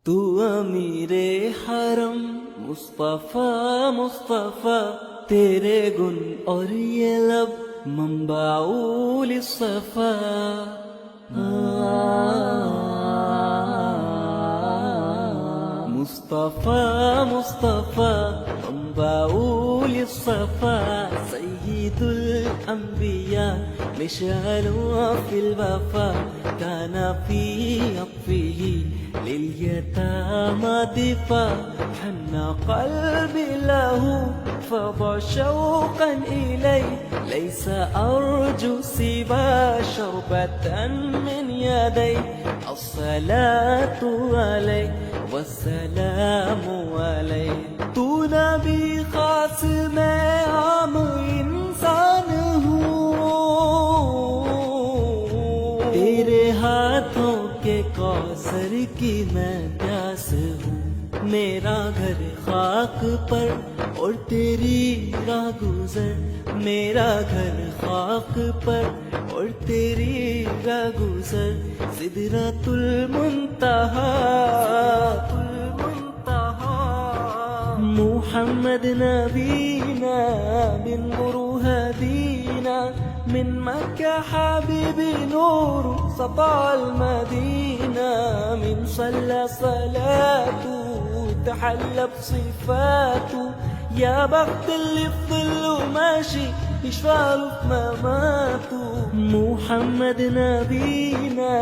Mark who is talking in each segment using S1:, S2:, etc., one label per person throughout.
S1: तू अमीरे हरम मुस्तफा मुस्तफा, तेरे गुन और ये लब मंबाउल सफा। मुस्तफा मुस्तफा मंबाउल सफा, सय्यिदुल अंबिया मिशअलुन फिल वफा, काना फी अफ़्फ़िही लिल्यतामा दिफा, हन्ना क़ल्बी लहू फदा शौक़न इलैहि, लैसा अर्जू सिवा शरबतन मिन यदैहि, अस्सलातु अलैहि वस्सलामु अलैहि। तू नबी खास मैं आम इंसान हूँ, तेरे हाथों के कौसर की मैं प्यास हूँ। मेरा घर खाक पर और तेरी राह गुजर, मेरा घर खाक पर और तेरी राह गुजर, सिदरतुल मुंतहा मुहम्मद नबीना बिन मुरुहदीना, मिन मक्का हबीबी नूर सताल मदीना, मिन सल्ला सलातु तहल्ला बसिफातु, या बख्त اللي في ظله ماشي يشفع له في مماته. محمد نبينا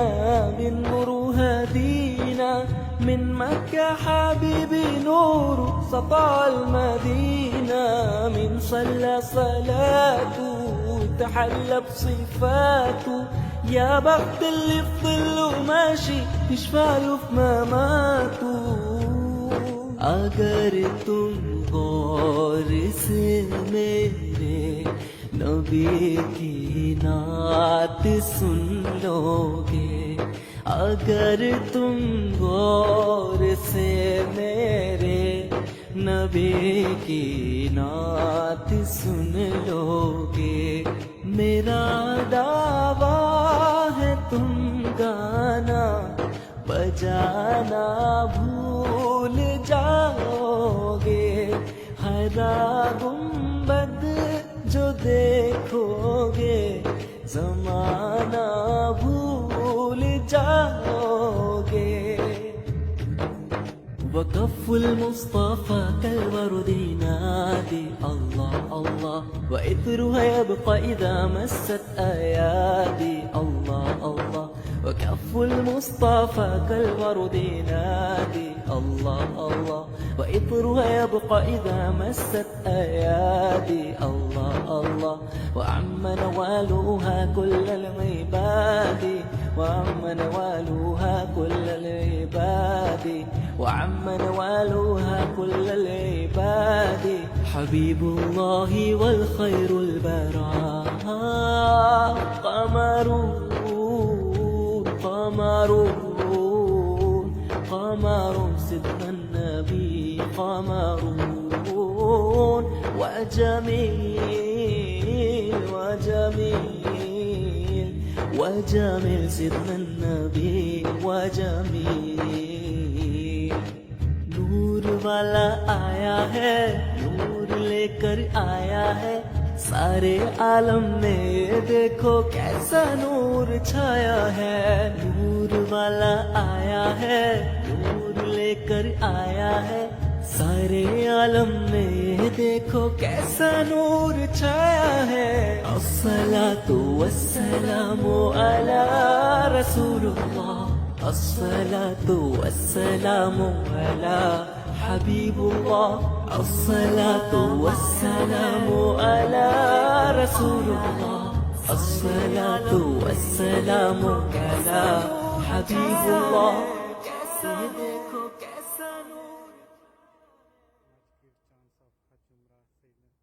S1: من نور هدينا، من مكة حبيبي نور سطع المدينة، من صلى صلاته تحلى بصفاته، يا بخت اللي في ظله ماشي يشفع له في مماته. अगर तुम गौर से मेरे नबी की नात सुन लोगे, अगर तुम गौर से मेरे नबी की नात सुन लोगे, मेरा दावा है तुम गाना बजाना भूल जाओगे, हरा गुंबद जो देखोगे ज़माना भूल जाओगे। वकफ़ुल मुस्तफ़ा कलवरुद नादी अल्लाह अल्लाह, वइत्रुहा यबक़ा इज़ा मस्सत अयादी अल्लाह अल्लाह, وكف المصطفى كالورد نادي الله الله، وإطرها يبقى إذا مست أيادي الله الله، وعم نوالها كل العباد، وعم نوالها كل العباد، وعم نوالها كل العباد، حبيب الله والخير البراء قمرون قمرون قمرون، سيدنا النبي قمرون، وجميل وجميل وجميل، سيدنا النبي وجميل। नूर वाला आया है, नूर लेकर आया है, सारे आलम में देखो कैसा नूर छाया है। नूर वाला आया है, नूर लेकर आया है, सारे आलम में देखो कैसा नूर छाया है। अस्सलातु वस्सलामु अला रसूलुल्लाह, अस्सलातु वस्सलामु अला हबीबुल्लाह, अस्सलातु वस्सलामु अला रसूलुल्लाह, अस्सलातु वस्सलामु अला हबीबुल्लाह। कैसे देखो कैसा नूर।
S2: chance of Hajj Umrah Sayyidina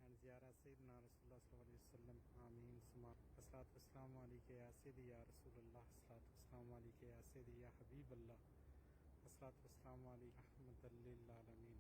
S2: and Ziyarah Sayyidina Rasulullah sallallahu alaihi wasallam. Ameen. Suma. Assalatu wassalamu alayka ya Sayyidi ya Rasulullah. Assalatu wassalamu alayka ya Sayyidi ya Habiballah. Assalatu wassalamu alayka rahmatan lil alamin.